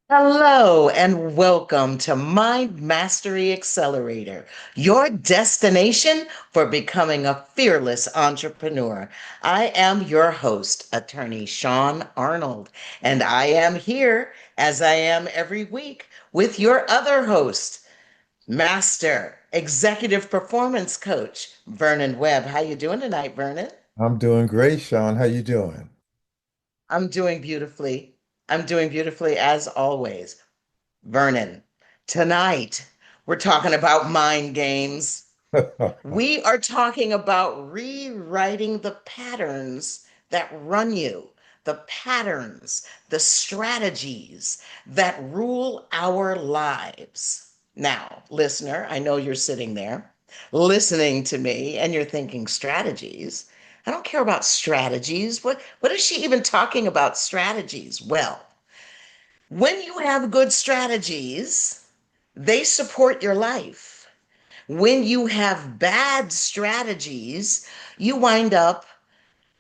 Hello and welcome to Mind Mastery Accelerator, your destination for becoming a fearless entrepreneur. I am your host, Attorney Sean Arnold, and I am here, as I am every week, with your other host, Master Executive Performance Coach, Vernon Webb. How you doing tonight, Vernon? I'm doing great, Sean. How you doing? I'm doing beautifully. I'm doing beautifully as always. Vernon, tonight we're talking about mind games. We are talking about rewriting the patterns that run you, the patterns, the strategies that rule our lives. Now, listener, I know you're sitting there listening to me and you're thinking strategies. I don't care about strategies. What is she even talking about strategies? Well, when you have good strategies, they support your life. When you have bad strategies, you wind up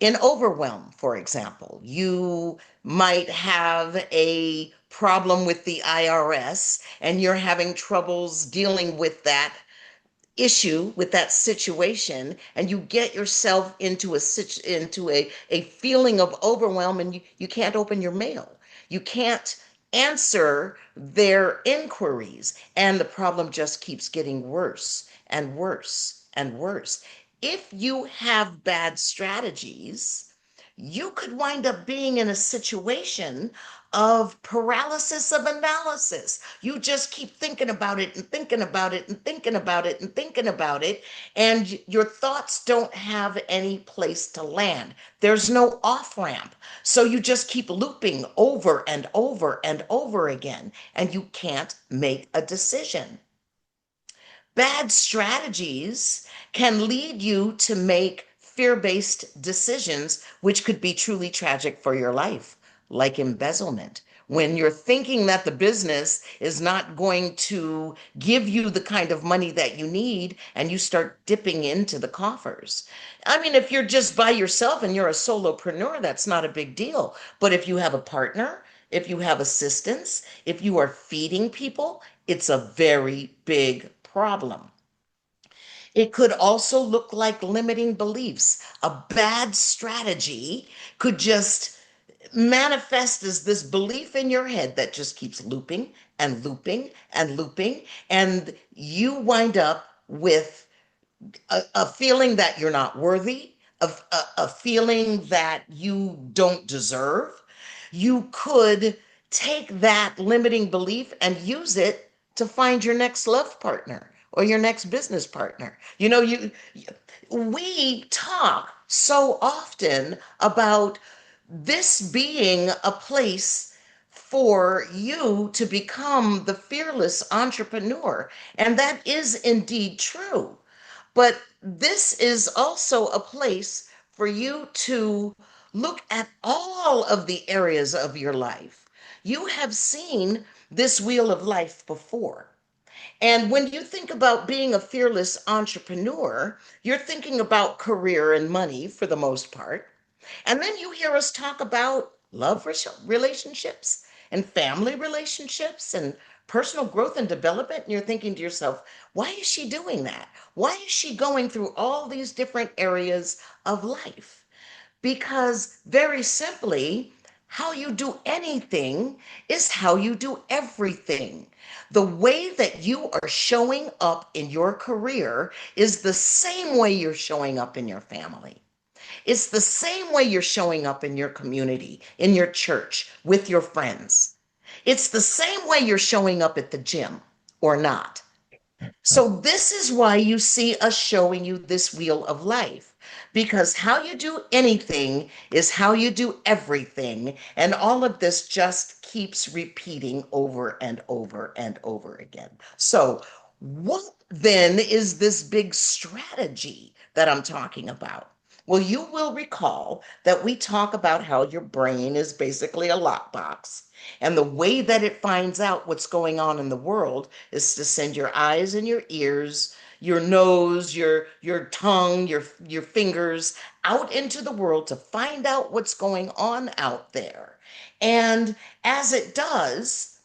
in overwhelm, for example. You might have a problem with the IRS and you're having troubles dealing with that issue, with that situation, and you get yourself into a feeling of overwhelm, and you can't open your mail, you can't answer their inquiries, and the problem just keeps getting worse and worse and worse. If you have bad strategies, you could wind up being in a situation of paralysis of analysis. You just keep thinking about it and thinking about it and thinking about it and thinking about it, and your thoughts don't have any place to land. There's no off ramp. So you just keep looping over and over and over again, and you can't make a decision. Bad strategies can lead you to make fear based decisions, which could be truly tragic for your life, like embezzlement. When you're thinking that the business is not going to give you the kind of money that you need, and you start dipping into the coffers. I mean, if you're just by yourself and you're a solopreneur, that's not a big deal. But if you have a partner, if you have assistance, if you are feeding people, it's a very big problem. It could also look like limiting beliefs. A bad strategy could just manifest as this belief in your head that just keeps looping and looping and looping. And you wind up with a feeling that you're not worthy, a feeling that you don't deserve. You could take that limiting belief and use it to find your next love partner or your next business partner. We talk so often about this being a place for you to become the fearless entrepreneur. And that is indeed true. But this is also a place for you to look at all of the areas of your life. You have seen this wheel of life before. And when you think about being a fearless entrepreneur, you're thinking about career and money for the most part. And then you hear us talk about love relationships and family relationships and personal growth and development. And you're thinking to yourself, why is she doing that? Why is she going through all these different areas of life? Because very simply, how you do anything is how you do everything. The way that you are showing up in your career is the same way you're showing up in your family. It's the same way you're showing up in your community, in your church, with your friends. It's the same way you're showing up at the gym or not. So, this is why you see us showing you this wheel of life, because how you do anything is how you do everything. And all of this just keeps repeating over and over and over again. So, what then is this big strategy that I'm talking about? Well, you will recall that we talk about how your brain is basically a lockbox. And the way that it finds out what's going on in the world is to send your eyes and your ears, your nose, your tongue, your fingers out into the world to find out what's going on out there. And as it does,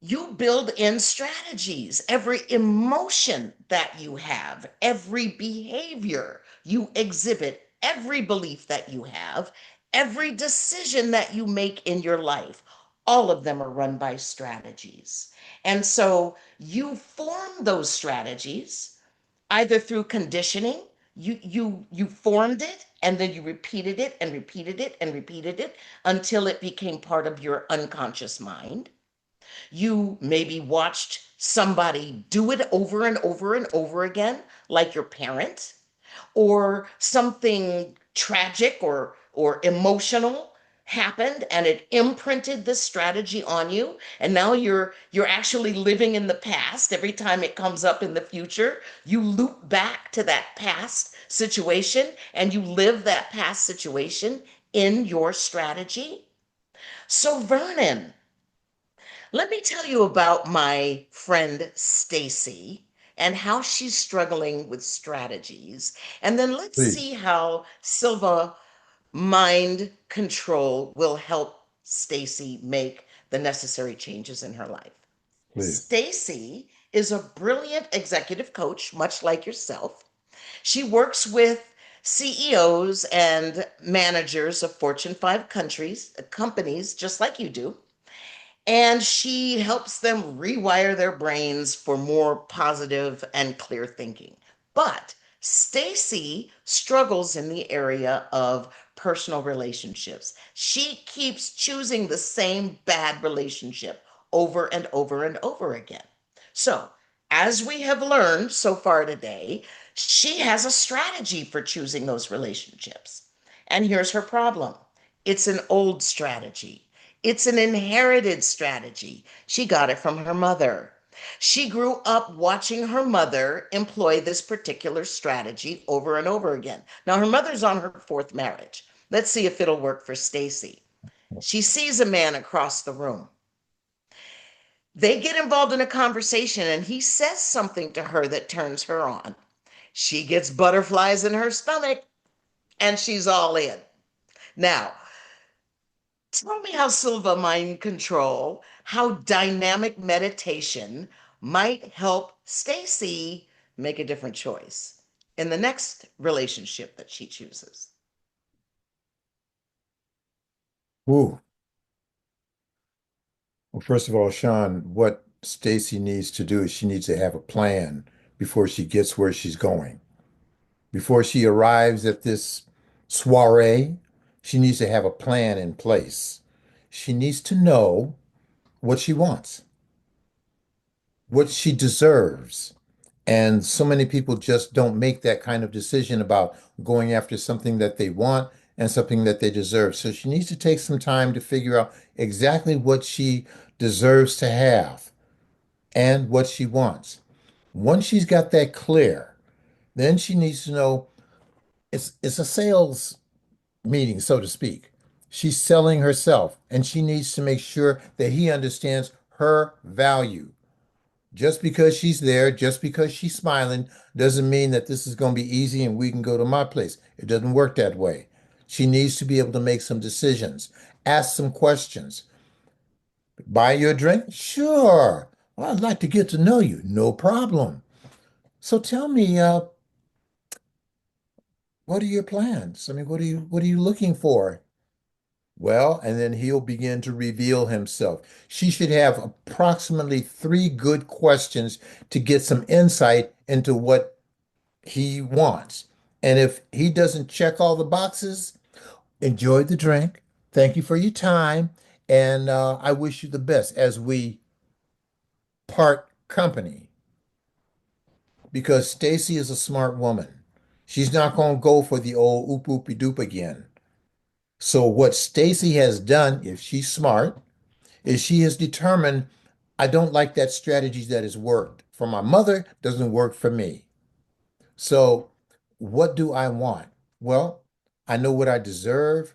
You build in strategies. Every emotion that you have, every behavior you exhibit, every belief that you have, every decision that you make in your life, all of them are run by strategies. And so you form those strategies either through conditioning. You formed it and then you repeated it and repeated it and repeated it until it became part of your unconscious mind. You maybe watched somebody do it over and over and over again, like your parent, or something tragic or emotional happened and it imprinted this strategy on you, and now you're actually living in the past. Every time it comes up in the future, you loop back to that past situation and you live that past situation in your strategy. So Vernon, let me tell you about my friend Stacy and how she's struggling with strategies. And then let's see Please, how Silva mind control will help Stacy make the necessary changes in her life. please, Stacy is a brilliant executive coach, much like yourself. She works with CEOs and managers of Fortune 5 countries, companies, just like you do, and she helps them rewire their brains for more positive and clear thinking. But Stacy struggles in the area of personal relationships. She keeps choosing the same bad relationship over and over and over again. So, as we have learned so far today, she has a strategy for choosing those relationships. And here's her problem: it's an old strategy. It's an inherited strategy. She got it from her mother. She grew up watching her mother employ this particular strategy over and over again. Now, her mother's on her fourth marriage. Let's see if it'll work for Stacy. She sees a man across the room. They get involved in a conversation and he says something to her that turns her on. She gets butterflies in her stomach and she's all in. Now, tell me how Silva mind control, how dynamic meditation might help Stacy make a different choice in the next relationship that she chooses. Ooh. Well, first of all, Sean, what Stacy needs to do is she needs to have a plan before she gets where she's going. Before she arrives at this soiree, she needs to have a plan in place. She needs to know what she wants, what she deserves. And so many people just don't make that kind of decision about going after something that they want and something that they deserve. So she needs to take some time to figure out exactly what she deserves to have and what she wants. Once she's got that clear, then she needs to know it's a sales meeting, so to speak. She's selling herself, and she needs to make sure that he understands her value. Just because she's there, just because she's smiling, doesn't mean that this is going to be easy and we can go to my place. It doesn't work that way. She needs to be able to make some decisions, ask some questions. Buy you a drink? Sure. Well, I'd like to get to know you. No problem. So tell me, what are your plans? I mean, what are you looking for? Well, and then he'll begin to reveal himself. She should have approximately three good questions to get some insight into what he wants. And if he doesn't check all the boxes, enjoy the drink. Thank you for your time. And I wish you the best as we part company because Stacy is a smart woman. She's not going to go for the old oop oopy doop again. So what Stacy has done, if she's smart, is she has determined I don't like that strategy that has worked for my mother, doesn't work for me. So what do I want? Well, I know what I deserve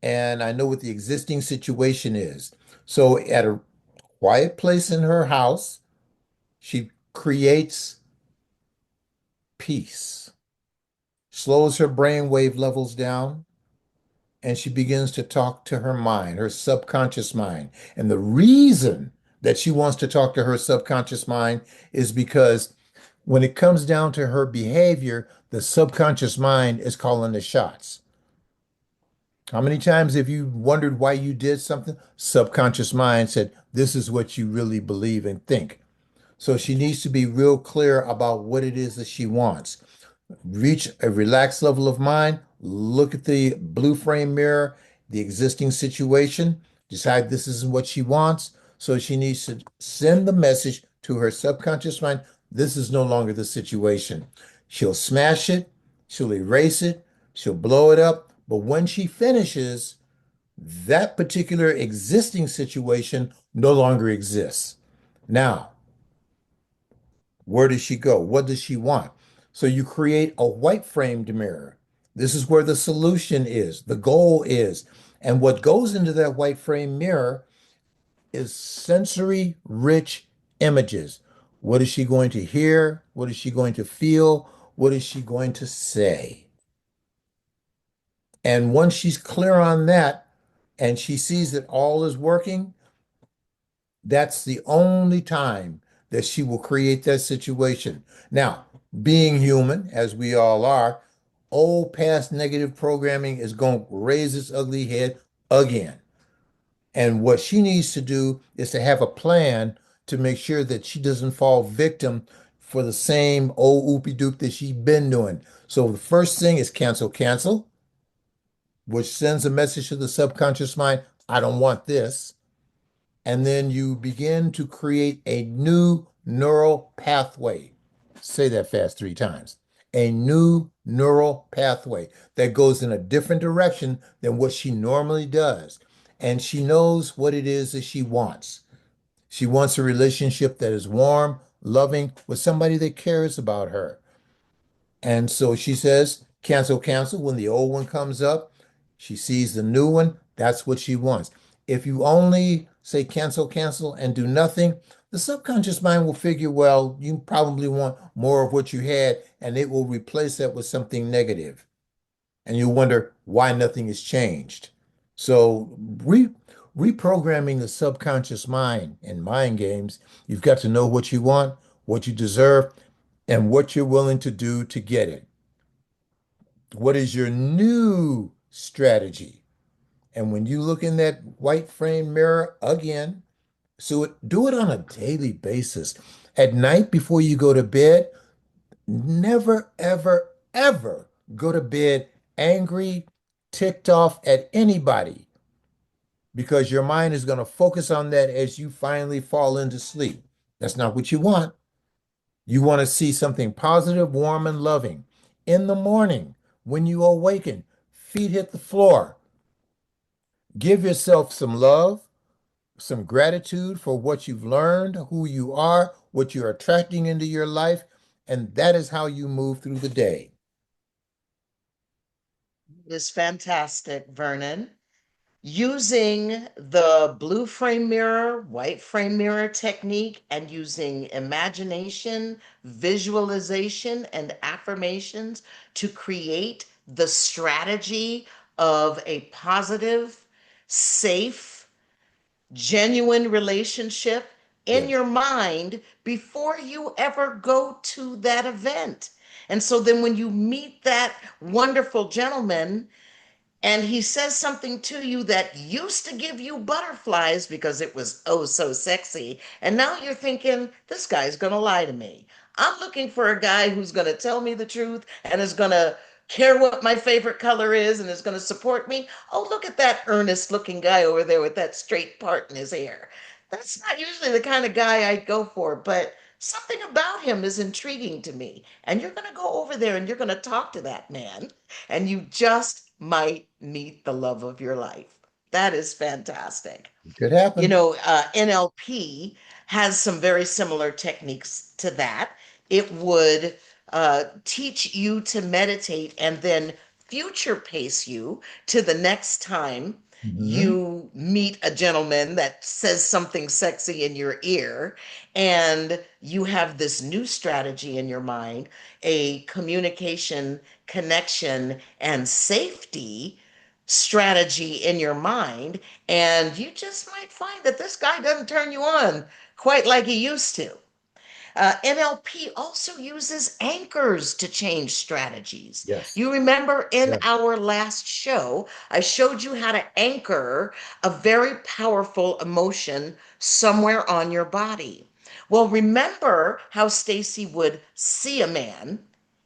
and I know what the existing situation is. So at a quiet place in her house, she creates peace, slows her brainwave levels down, and she begins to talk to her mind, her subconscious mind. And the reason that she wants to talk to her subconscious mind is because when it comes down to her behavior, the subconscious mind is calling the shots. How many times have you wondered why you did something? Subconscious mind said, this is what you really believe and think. So she needs to be real clear about what it is that she wants. Reach a relaxed level of mind, look at the blue frame mirror, the existing situation, decide this is what she wants. So she needs to send the message to her subconscious mind, this is no longer the situation. She'll smash it, she'll erase it, she'll blow it up. But when she finishes, that particular existing situation no longer exists. Now, where does she go? What does she want? So you create a white framed mirror. This is where the solution is, the goal is. And what goes into that white frame mirror is sensory rich images. What is she going to hear? What is she going to feel? What is she going to say? And once she's clear on that and she sees that all is working, that's the only time that she will create that situation. Now, being human, as we all are, old past negative programming is going to raise its ugly head again. And what she needs to do is to have a plan to make sure that she doesn't fall victim for the same old oopie doop that she's been doing. So the first thing is cancel, cancel, which sends a message to the subconscious mind, I don't want this. And then you begin to create a new neural pathway. Say that fast 3 times. A new neural pathway that goes in a different direction than what she normally does. And she knows what it is that she wants. She wants a relationship that is warm, loving, with somebody that cares about her. And so she says, cancel, cancel. When the old one comes up, she sees the new one. That's what she wants. If you only say cancel, cancel, and do nothing, the subconscious mind will figure, well, you probably want more of what you had, and it will replace that with something negative. And you wonder why nothing has changed. So, reprogramming the subconscious mind in mind games, you've got to know what you want, what you deserve, and what you're willing to do to get it. What is your new strategy? And when you look in that white frame mirror again, do it on a daily basis. At night before you go to bed, never, ever, ever go to bed angry, ticked off at anybody, because your mind is going to focus on that as you finally fall into sleep. That's not what you want. You want to see something positive, warm, and loving. In the morning, when you awaken, feet hit the floor. Give yourself some love, some gratitude for what you've learned, who you are, what you're attracting into your life, and that is how you move through the day. It is fantastic, Vernon. Using the blue frame mirror, white frame mirror technique, and using imagination, visualization, and affirmations to create the strategy of a positive, safe, genuine relationship in Yes. your mind before you ever go to that event. And so then when you meet that wonderful gentleman, and he says something to you that used to give you butterflies because it was oh so sexy. And now you're thinking, this guy's going to lie to me. I'm looking for a guy who's going to tell me the truth and is going to care what my favorite color is and is going to support me. Oh, look at that earnest looking guy over there with that straight part in his hair. That's not usually the kind of guy I'd go for, but something about him is intriguing to me. And you're going to go over there and you're going to talk to that man and you just might meet the love of your life. That is fantastic. It could happen. NLP has some very similar techniques to that. It would teach you to meditate and then future pace you to the next time Mhm. you meet a gentleman that says something sexy in your ear, and you have this new strategy in your mind, a communication, connection, and safety strategy in your mind, and you just might find that this guy doesn't turn you on quite like he used to. NLP also uses anchors to change strategies. Yes. You remember in Yeah. our last show, I showed you how to anchor a very powerful emotion somewhere on your body. Well, remember how Stacy would see a man,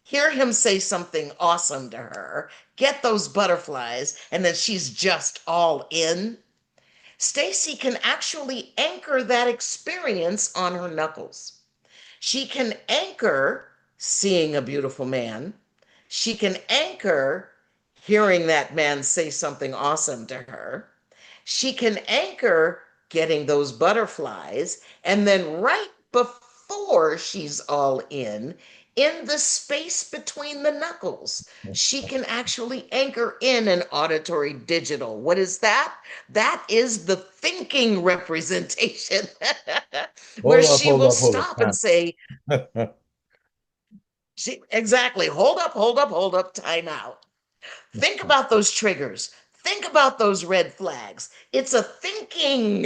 hear him say something awesome to her, get those butterflies, and then she's just all in? Stacy can actually anchor that experience on her knuckles. She can anchor seeing a beautiful man. She can anchor hearing that man say something awesome to her. She can anchor getting those butterflies. And then, right before she's all in the space between the knuckles, she can actually anchor in an auditory digital. What is that? That is the thinking representation, where she will Hold up. stop and say, Time. exactly, hold up, time out. Think about those triggers. Think about those red flags. It's a thinking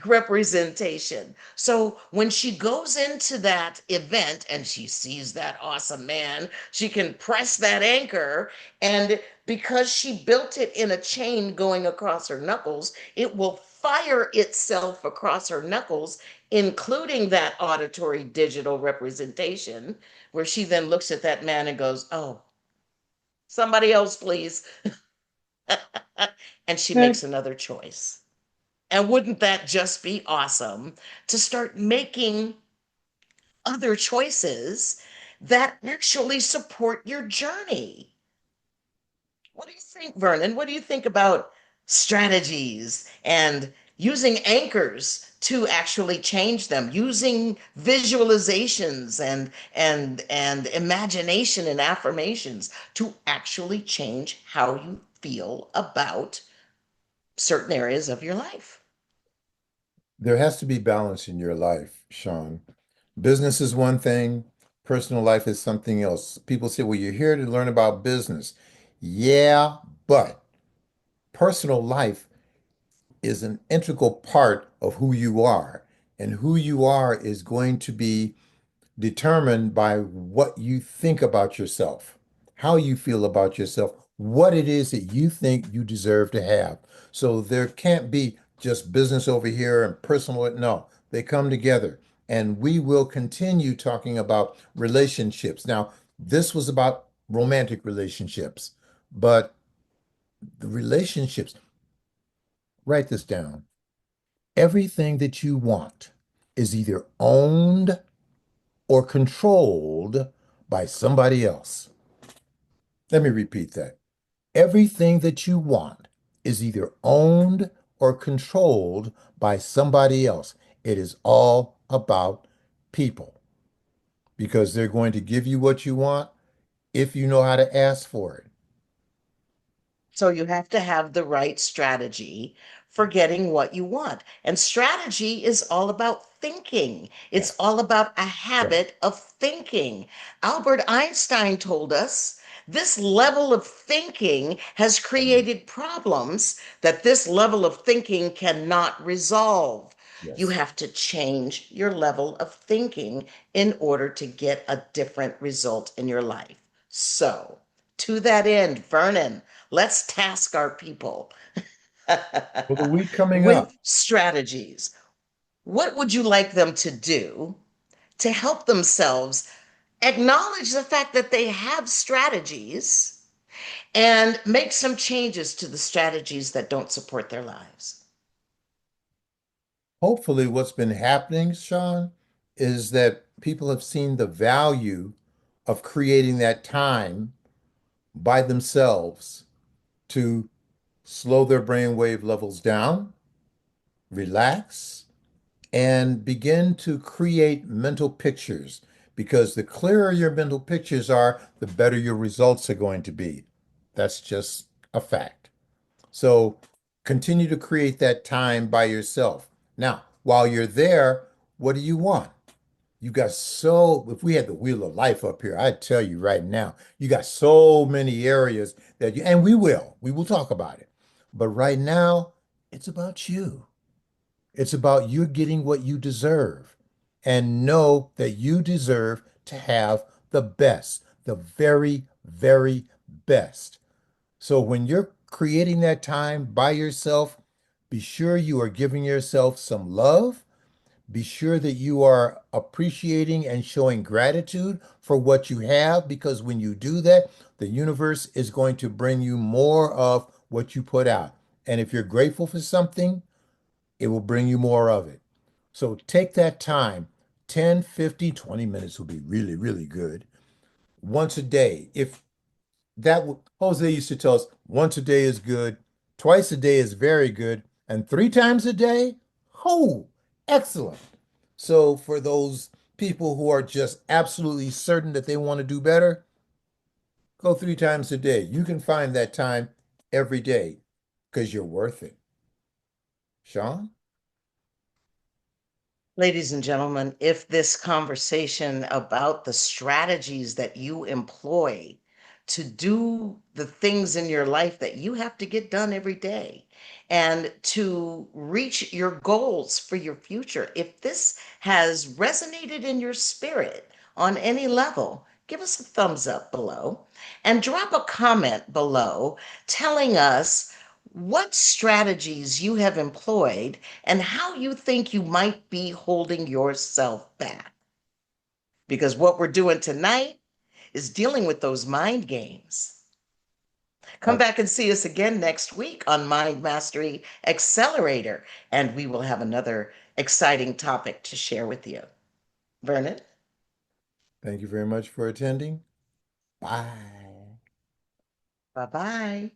representation. So when she goes into that event and she sees that awesome man, she can press that anchor. And because she built it in a chain going across her knuckles, it will fire itself across her knuckles, including that auditory digital representation, where she then looks at that man and goes, "Oh, somebody else, please." And she makes another choice. And wouldn't that just be awesome to start making other choices that actually support your journey? What do you think, Vernon? What do you think about strategies and using anchors to actually change them, using visualizations and imagination and affirmations to actually change how you feel about certain areas of your life? There has to be balance in your life, Sean. Business is one thing, personal life is something else. People say, well, you're here to learn about business. Yeah, but personal life is an integral part of who you are. And who you are is going to be determined by what you think about yourself, how you feel about yourself, what it is that you think you deserve to have. So there can't be just business over here and personal. No, they come together. And we will continue talking about relationships. Now, this was about romantic relationships, but the relationships, write this down. Everything that you want is either owned or controlled by somebody else. Let me repeat that. Everything that you want is either owned or controlled by somebody else. It is all about people because they're going to give you what you want if you know how to ask for it. So you have to have the right strategy for getting what you want. And strategy is all about thinking. It's Yes. all about a Right. habit of thinking. Albert Einstein told us this level of thinking has created problems that this level of thinking cannot resolve. You Yes. have to change your level of thinking in order to get a different result in your life. So, to that end, Vernon, let's task our people For the week coming up, with strategies. What would you like them to do to help themselves acknowledge the fact that they have strategies and make some changes to the strategies that don't support their lives? hopefully what's been happening, Sean, is that people have seen the value of creating that time by themselves to slow their brainwave levels down, relax, and begin to create mental pictures. Because the clearer your mental pictures are, the better your results are going to be. That's just a fact. So continue to create that time by yourself. Now, while you're there, what do you want? You got so, if we had the wheel of life up here, I'd tell you right now, you got so many areas that you, and we will talk about it. But right now, it's about you. It's about you getting what you deserve and know that you deserve to have the best, the very, very best. So when you're creating that time by yourself, be sure you are giving yourself some love. Be sure that you are appreciating and showing gratitude for what you have, because when you do that, the universe is going to bring you more of what you put out. And if you're grateful for something, it will bring you more of it. So take that time, 10, 50, 20 minutes will be really, really good. Once a day. If Jose used to tell us once a day is good, twice a day is very good, and three times a day, oh, excellent. So for those people who are just absolutely certain that they want to do better, go three times a day. You can find that time every day because you're worth it. Sean? Ladies and gentlemen, if this conversation about the strategies that you employ to do the things in your life that you have to get done every day and to reach your goals for your future, if this has resonated in your spirit on any level, give us a thumbs up below and drop a comment below telling us what strategies you have employed and how you think you might be holding yourself back. Because what we're doing tonight is dealing with those mind games. Come I back and see us again next week on Mind Mastery Accelerator, and we will have another exciting topic to share with you. Vernon? thank you very much for attending. Bye. Bye bye.